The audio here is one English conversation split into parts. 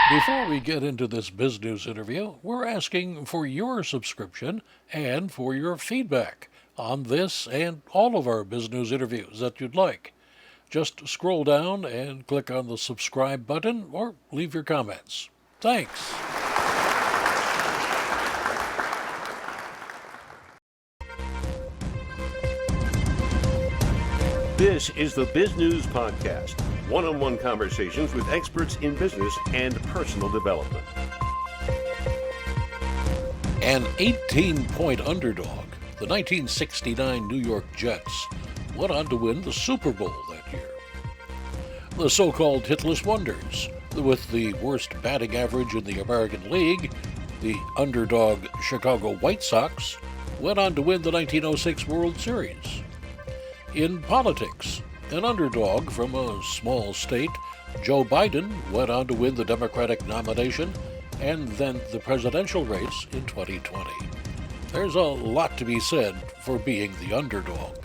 Before we get into this Bizgnus interview, we're asking for your subscription and for your feedback on this and all of our Bizgnus interviews that you'd like. Just scroll down and click on the subscribe button or leave your comments. Thanks. This is the Biz News Podcast, one-on-one conversations with experts in business and personal development. An 18-point underdog, the 1969 New York Jets, went on to win the Super Bowl that year. The so-called Hitless Wonders, with the worst batting average in the American League, the underdog Chicago White Sox, went on to win the 1906 World Series. In politics, an underdog from a small state, Joe Biden, went on to win the Democratic nomination and then the presidential race in 2020. There's a lot to be said for being the underdog,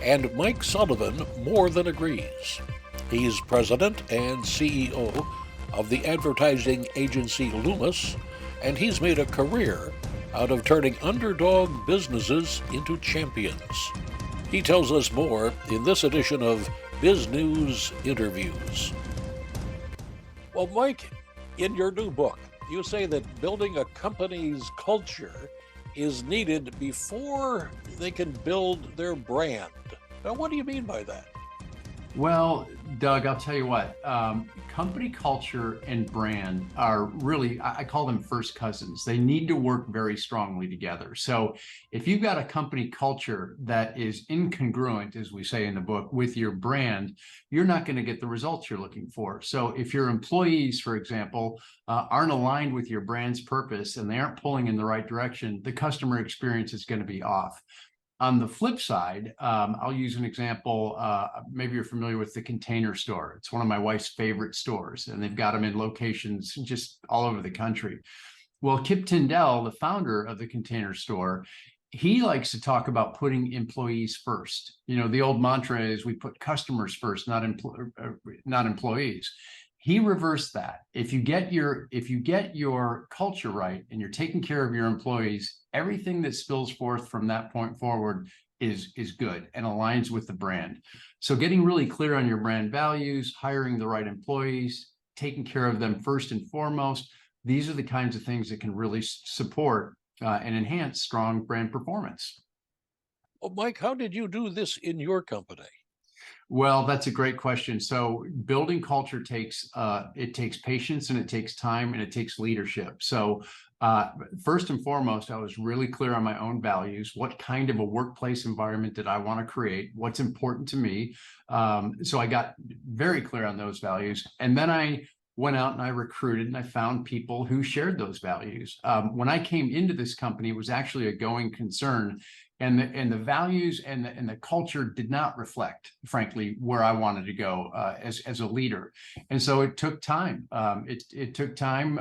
and Mike Sullivan more than agrees. He's president and CEO of the advertising agency Loomis, and he's made a career out of turning underdog businesses into champions. He tells us more in this edition of Bizgnus Interviews. Well, Mike, in your new book, you say that building a company's culture is needed before they can build their brand. Now, what do you mean by that? Well, Doug, I'll tell you what, company culture and brand are really, I call them first cousins. They need to work very strongly together. So if you've got a company culture that is incongruent, as we say in the book, with your brand, you're not going to get the results you're looking for. So if your employees, for example, aren't aligned with your brand's purpose and they aren't pulling in the right direction, the customer experience is going to be off. On the flip side, I'll use an example. Maybe you're familiar with the Container Store. It's one of my wife's favorite stores, and they've got them in locations just all over the country. Well, Kip Tyndall, the founder of the Container Store, he likes to talk about putting employees first. You know, the old mantra is we put customers first, not employees. He reversed that. If you get your culture right and you're taking care of your employees, everything that spills forth from that point forward is good and aligns with the brand. So getting really clear on your brand values, hiring the right employees, taking care of them first and foremost, these are the kinds of things that can really support and enhance strong brand performance. Well, Mike, how did you do this in your company? Well, that's a great question. So building culture takes patience, and it takes time, and it takes leadership. So first and foremost, I was really clear on my own values. What kind of a workplace environment did I want to create? What's important to me? So I got very clear on those values. And then I went out and I recruited and I found people who shared those values. When I came into this company, it was actually a going concern. And the values and the culture did not reflect, frankly, where I wanted to go as a leader. And so it took time. It took time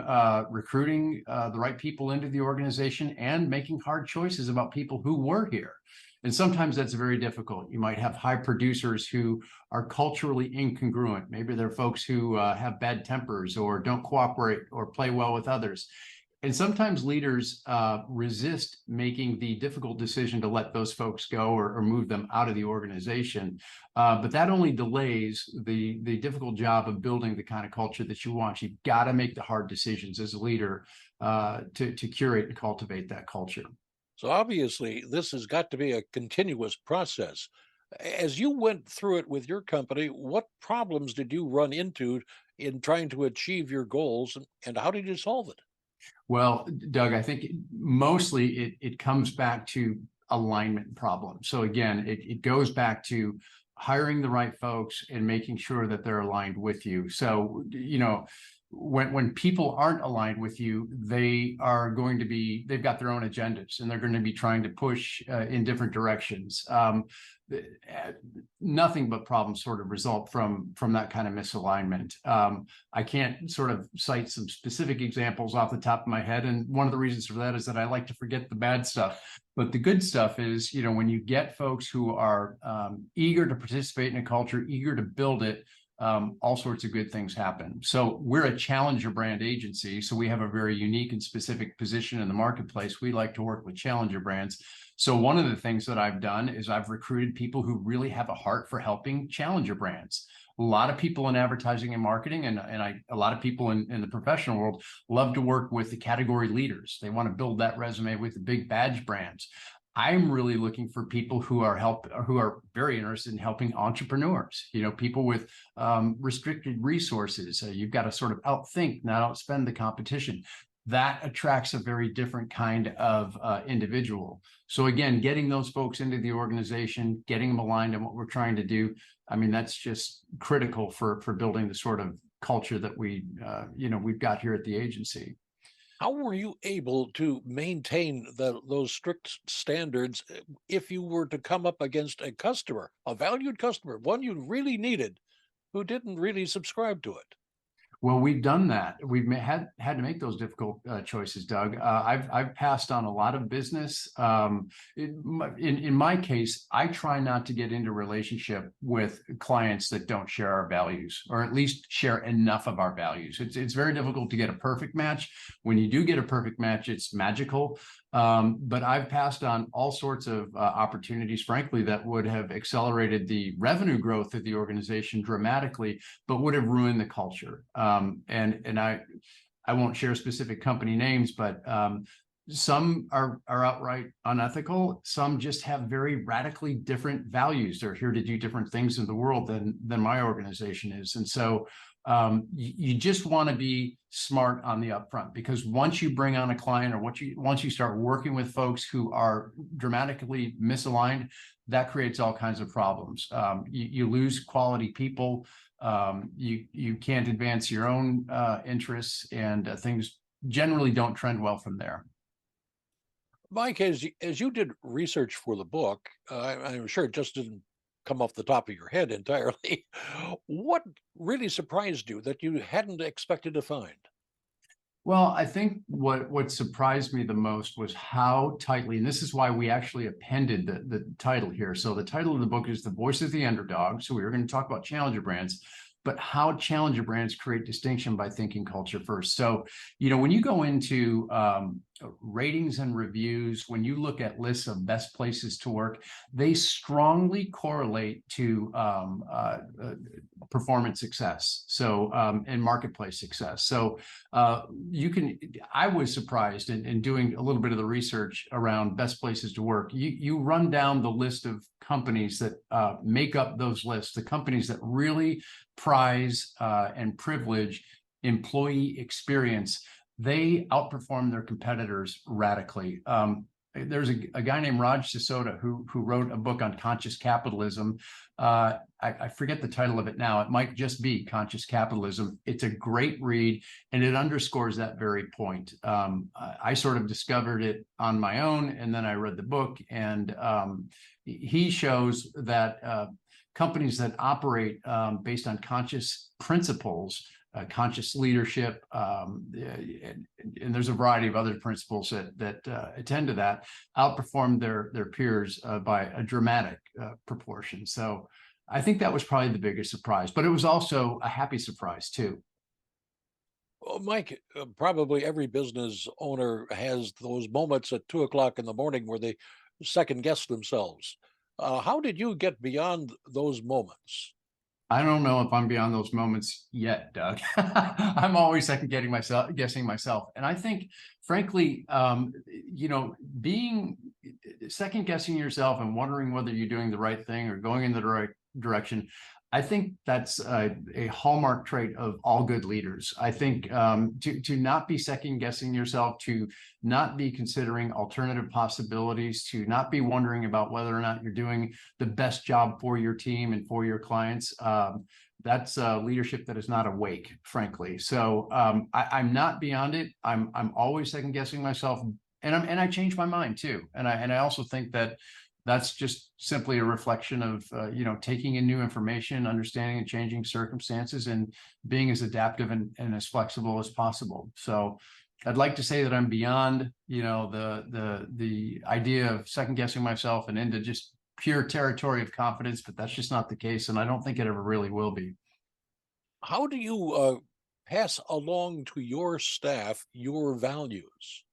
recruiting the right people into the organization and making hard choices about people who were here. And sometimes that's very difficult. You might have high producers who are culturally incongruent. Maybe they're folks who have bad tempers or don't cooperate or play well with others. And sometimes leaders resist making the difficult decision to let those folks go or move them out of the organization. But that only delays the difficult job of building the kind of culture that you want. You've got to make the hard decisions as a leader to curate and cultivate that culture. So obviously, this has got to be a continuous process. As you went through it with your company, what problems did you run into in trying to achieve your goals, and how did you solve it? Well, Doug, I think mostly it comes back to alignment problems. So again, it goes back to hiring the right folks and making sure that they're aligned with you. So, you know, when people aren't aligned with you, they've got their own agendas and they're going to be trying to push in different directions. Nothing but problems sort of result from that kind of misalignment. I can't sort of cite some specific examples off the top of my head. And one of the reasons for that is that I like to forget the bad stuff. But the good stuff is, you know, when you get folks who are eager to participate in a culture, eager to build it, all sorts of good things happen. So we're a challenger brand agency. So we have a very unique and specific position in the marketplace. We like to work with challenger brands. So one of the things that I've done is I've recruited people who really have a heart for helping challenger brands. A lot of people in advertising and marketing, and a lot of people in the professional world love to work with the category leaders. They want to build that resume with the big badge brands. I'm really looking for people who are very interested in helping entrepreneurs, people with restricted resources. You've got to sort of outthink, not outspend the competition. That attracts a very different kind of individual. So again, getting those folks into the organization, getting them aligned on what we're trying to do, I mean, that's just critical for building the sort of culture that we've got here at the agency. How were you able to maintain those strict standards if you were to come up against a customer, a valued customer, one you really needed, who didn't really subscribe to it? Well, we've done that. We've had to make those difficult choices, Doug. I've passed on a lot of business. In my case, I try not to get into relationship with clients that don't share our values, or at least share enough of our values. It's very difficult to get a perfect match. When you do get a perfect match, it's magical. But I've passed on all sorts of opportunities, frankly, that would have accelerated the revenue growth of the organization dramatically, but would have ruined the culture. And I won't share specific company names, but some are outright unethical. Some just have very radically different values. They're here to do different things in the world than my organization is. And so you just want to be smart on the upfront, because once you bring on a client, or once you start working with folks who are dramatically misaligned, that creates all kinds of problems. You lose quality people. You can't advance your own interests, and things generally don't trend well from there. Mike, as you did research for the book, I'm sure it just didn't come off the top of your head entirely. What really surprised you that you hadn't expected to find? Well, I think what surprised me the most was how tightly, and this is why we actually appended the title here. So the title of the book is The Voice of the Underdog. So we were going to talk about challenger brands, but how challenger brands create distinction by thinking culture first. So, when you go into ratings and reviews, when you look at lists of best places to work, they strongly correlate to performance success, and marketplace success. So I was surprised in doing a little bit of the research around best places to work. You run down the list of companies that make up those lists, the companies that really prize and privilege employee experience, they outperform their competitors radically. There's a guy named Raj Sisodia who wrote a book on conscious capitalism. I forget the title of it now. It might just be Conscious Capitalism. It's a great read, and it underscores that very point. I sort of discovered it on my own, and then I read the book, and he shows that companies that operate based on conscious principles, conscious leadership, and there's a variety of other principles that attend to that, outperform their peers by a dramatic proportion. So I think that was probably the biggest surprise, but it was also a happy surprise too. Well, Mike, probably every business owner has those moments at 2 o'clock in the morning where they second guess themselves. How did you get beyond those moments? I don't know if I'm beyond those moments yet, Doug. I'm always guessing myself. And I think, frankly, being second guessing yourself and wondering whether you're doing the right thing or going in the right direction, I think that's a hallmark trait of all good leaders. I think to not be second guessing yourself, to not be considering alternative possibilities, to not be wondering about whether or not you're doing the best job for your team and for your clients, that's leadership that is not awake, frankly. So I'm not beyond it. I'm always second guessing myself, and I change my mind too. And I also think that that's just simply a reflection of, taking in new information, understanding and changing circumstances, and being as adaptive and as flexible as possible. So I'd like to say that I'm beyond, the idea of second guessing myself and into just pure territory of confidence, but that's just not the case. And I don't think it ever really will be. How do you pass along to your staff your values?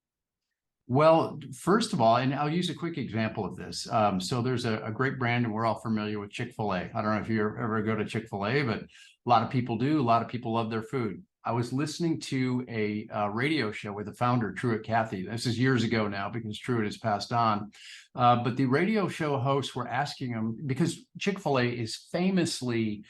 Well, first of all, and I'll use a quick example of this. So there's a great brand, and we're all familiar with Chick-fil-A. I don't know if you ever go to Chick-fil-A, but a lot of people do. A lot of people love their food. I was listening to a radio show with the founder, Truett Cathy. This is years ago now because Truett has passed on. But the radio show hosts were asking him, because Chick-fil-A is famously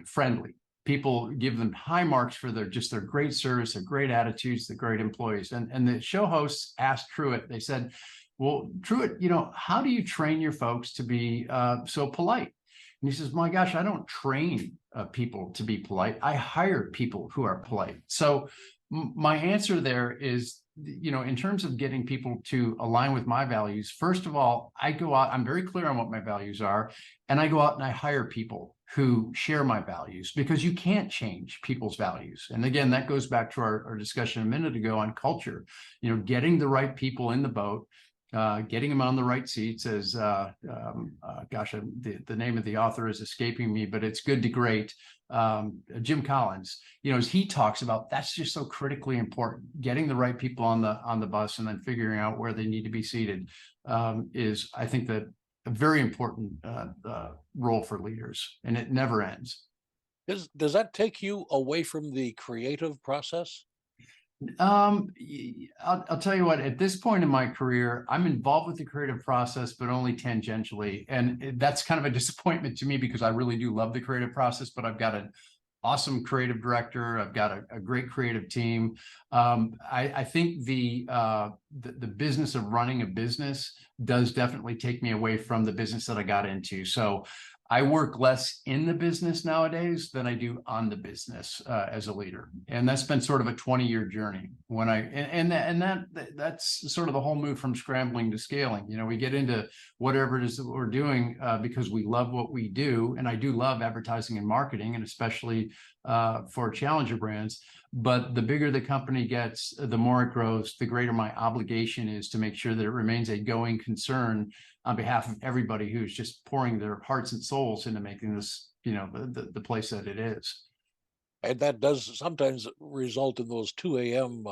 friendly. People give them high marks for their great service, their great attitudes, the great employees. And the show hosts asked Truett, they said, well, Truett, how do you train your folks to be so polite? And he says, my gosh, I don't train people to be polite. I hire people who are polite. So my answer there is, in terms of getting people to align with my values, first of all, I go out, I'm very clear on what my values are, and I go out and I hire people who share my values, because you can't change people's values. And again, that goes back to our discussion a minute ago on culture, getting the right people in the boat, getting them on the right seats. As the name of the author is escaping me, but it's Good to Great. Jim Collins, as he talks about, that's just so critically important. Getting the right people on the bus and then figuring out where they need to be seated is, I think, that a very important role for leaders, and it never ends. Does that take you away from the creative process? I'll tell you what, at this point in my career, I'm involved with the creative process, but only tangentially. And that's kind of a disappointment to me, because I really do love the creative process, but I've got an awesome creative director. I've got a great creative team. I think the business of running a business does definitely take me away from the business that I got into. So I work less in the business nowadays than I do on the business as a leader, and that's been sort of a 20-year journey. That's sort of the whole move from scrambling to scaling. We get into whatever it is that we're doing because we love what we do, and I do love advertising and marketing, and especially for challenger brands. But the bigger the company gets, the more it grows, the greater my obligation is to make sure that it remains a going concern on behalf of everybody who's just pouring their hearts and souls into making this, the place that it is. And that does sometimes result in those 2 a.m.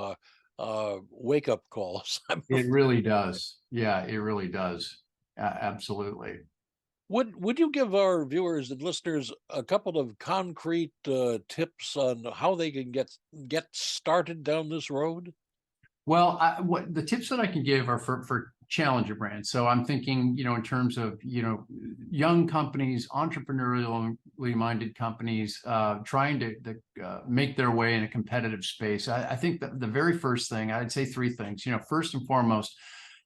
Wake up calls. It really does. Yeah, it really does. Absolutely. Would you give our viewers and listeners a couple of concrete tips on how they can get started down this road? Well, what the tips that I can give are for challenger brands. So I'm thinking, in terms of, young companies, entrepreneurially minded companies, trying to make their way in a competitive space. I think that the very first thing, I'd say three things. First and foremost,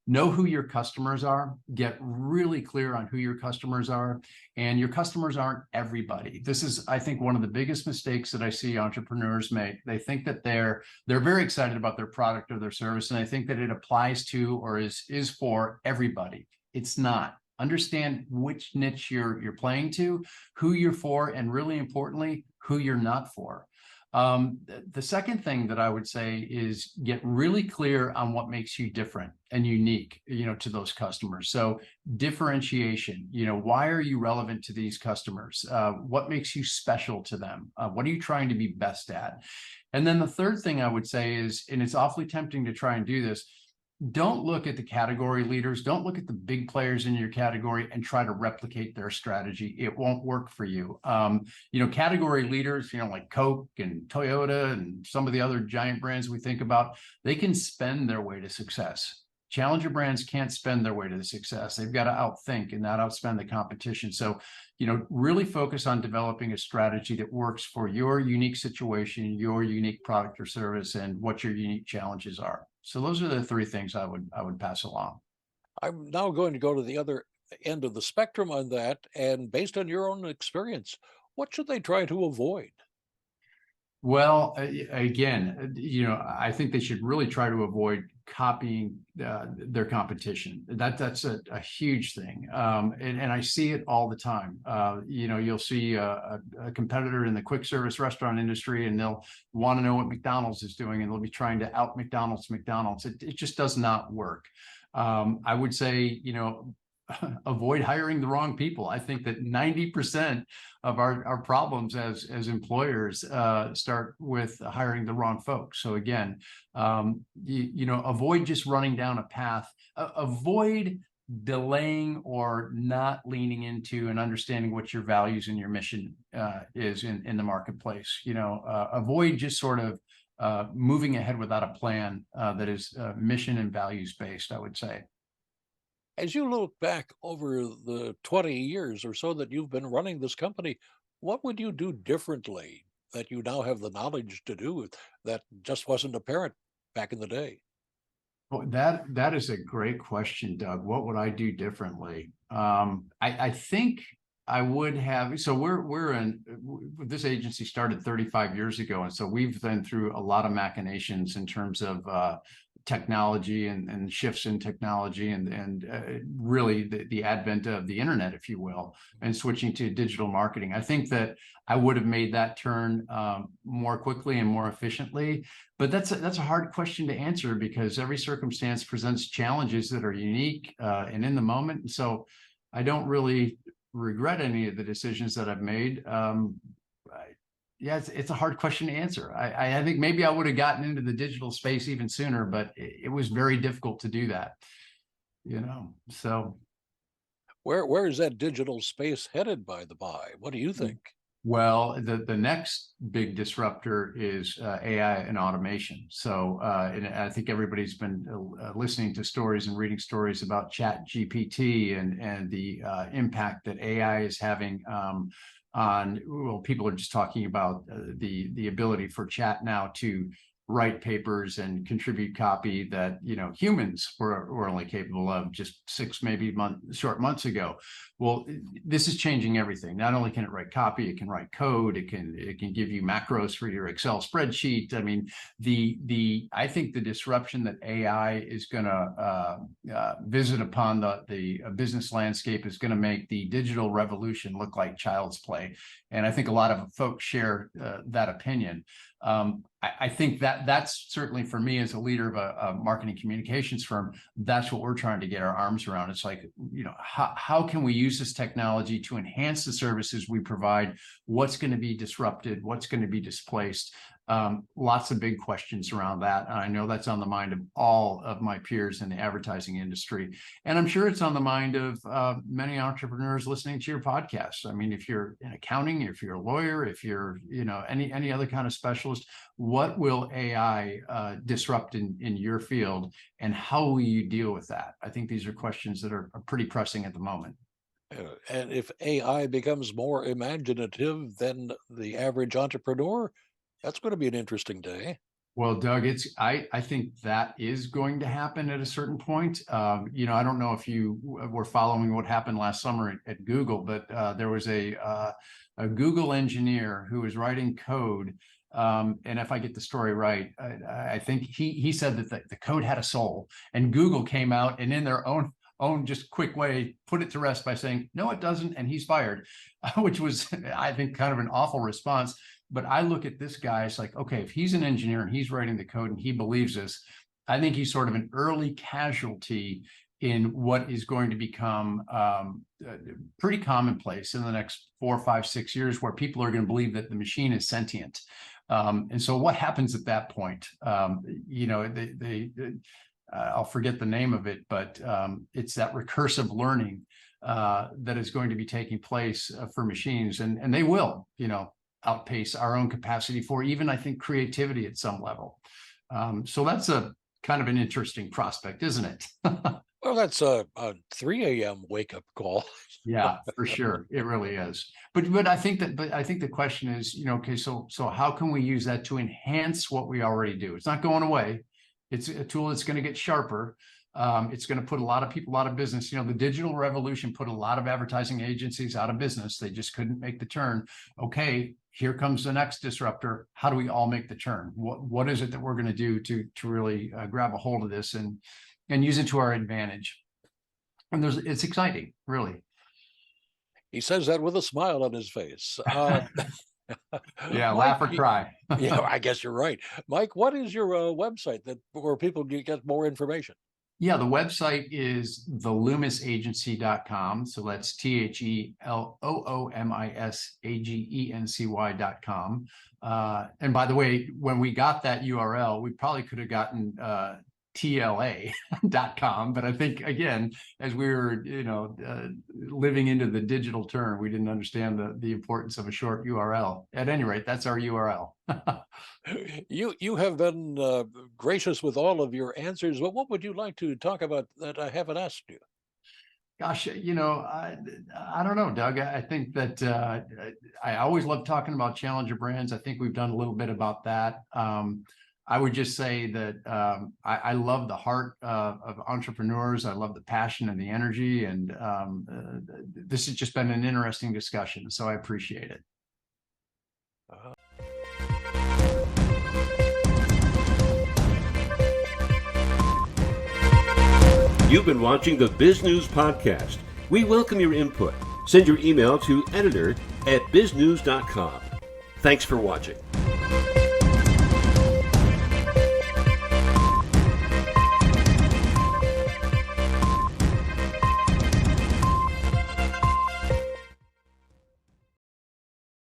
know who your customers are. Get really clear on who your customers are, and your customers aren't everybody. This is, I think, one of the biggest mistakes that I see entrepreneurs make. They think that they're very excited about their product or their service, and I think that it applies to or is for everybody. It's not. Understand which niche you're playing to, who you're for, and really importantly, who you're not for. The second thing that I would say is get really clear on what makes you different and unique, to those customers. So differentiation, why are you relevant to these customers? What makes you special to them? What are you trying to be best at? And then the third thing I would say is, and it's awfully tempting to try and do this, don't look at the category leaders. Don't look at the big players in your category and try to replicate their strategy. It won't work for you. Category leaders, like Coke and Toyota and some of the other giant brands we think about, they can spend their way to success. Challenger brands can't spend their way to the success. They've got to outthink and not outspend the competition. So, really focus on developing a strategy that works for your unique situation, your unique product or service, and what your unique challenges are. So those are the three things I would pass along. I'm now going to go to the other end of the spectrum on that. And based on your own experience, what should they try to avoid? Well, again, I think they should really try to avoid copying their competition. That's a huge thing, and I see it all the time. You'll see a competitor in the quick service restaurant industry, and they'll want to know what McDonald's is doing, and they'll be trying to out McDonald's. It just does not work. I would say, avoid hiring the wrong people. I think that 90% of our problems as employers start with hiring the wrong folks. So again, avoid just running down a path, avoid delaying or not leaning into and understanding what your values and your mission is in the marketplace. Avoid just sort of moving ahead without a plan that is mission and values based, I would say. As you look back over the 20 years or so that you've been running this company, what would you do differently that you now have the knowledge to do that just wasn't apparent back in the day? Well, that is a great question, Doug. What would I do differently? I think I would have. So this agency started 35 years ago, and so we've been through a lot of machinations in terms of technology and shifts in technology and really the advent of the internet, if you will, and switching to digital marketing. I think that I would have made that turn more quickly and more efficiently. But that's a hard question to answer because every circumstance presents challenges that are unique and in the moment. And so I don't really regret any of the decisions that I've made. Yeah, it's a hard question to answer. I think maybe I would have gotten into the digital space even sooner, but it was very difficult to do that. So Where is that digital space headed, by the by? What do you think? well, the next big disruptor is AI and automation. So and I think everybody's been listening to stories and reading stories about Chat GPT and the impact that AI is having people are just talking about the ability for chat now to write papers and contribute copy that humans were only capable of just 6 maybe short months ago. Well, this is changing everything. Not only can it write copy, it can write code, it can give you macros for your Excel spreadsheet. I mean, I think the disruption that AI is going to visit upon the business landscape is going to make the digital revolution look like child's play. And I think a lot of folks share that opinion. I think that's certainly, for me as a leader of a marketing communications firm, that's what we're trying to get our arms around. It's like, how can we use this technology to enhance the services we provide? What's going to be disrupted? What's going to be displaced? Lots of big questions around that. I know that's on the mind of all of my peers in the advertising industry. And I'm sure it's on the mind of many entrepreneurs listening to your podcast. I mean, if you're in accounting, if you're a lawyer, if you're, any other kind of specialist, what will AI disrupt in your field, and how will you deal with that? I think these are questions that are pretty pressing at the moment. And if AI becomes more imaginative than the average entrepreneur, that's going to be an interesting day. Well, Doug, I think that is going to happen at a certain point. I don't know if you were following what happened last summer at Google, but there was a Google engineer who was writing code. And if I get the story right, I think he said that the code had a soul, and Google came out and in their own just quick way put it to rest by saying, no, it doesn't, and he's fired, which was, I think, kind of an awful response. But I look at this guy, it's like, okay, if he's an engineer and he's writing the code and he believes this, I think he's sort of an early casualty in what is going to become pretty commonplace in the next 4, 5, 6 years, where people are going to believe that the machine is sentient. And so what happens at that point? I'll forget the name of it, but it's that recursive learning that is going to be taking place for machines, and they will, outpace our own capacity for even, I think, creativity at some level. So that's a kind of an interesting prospect, isn't it? Well, that's a 3 a.m. wake-up call. Yeah, for sure. It really is. But I think the question is, okay, so how can we use that to enhance what we already do? It's not going away. It's a tool that's going to get sharper. It's going to put a lot of people out of business. The digital revolution put a lot of advertising agencies out of business. They just couldn't make the turn. Okay, here comes the next disruptor. How do we all make the turn? What is it that we're going to do to really grab a hold of this and use it to our advantage? And it's exciting, really. He says that with a smile on his face. Yeah, Mike, laugh or cry. Yeah, I guess you're right. Mike, what is your website where people can get more information? Yeah, the website is theloomisagency.com. So that's TheLoomisagency.com. And by the way, when we got that URL, we probably could have gotten TLA.com. But I think, again, as we were, living into the digital term, we didn't understand the importance of a short URL. At any rate, that's our URL. You have been gracious with all of your answers. But what would you like to talk about that I haven't asked you? Gosh, I don't know, Doug. I think that I always love talking about challenger brands. I think we've done a little bit about that. I would just say that I love the heart of entrepreneurs. I love the passion and the energy. And this has just been an interesting discussion. So I appreciate it. You've been watching the Biz News Podcast. We welcome your input. Send your email to editor@biznews.com. Thanks for watching.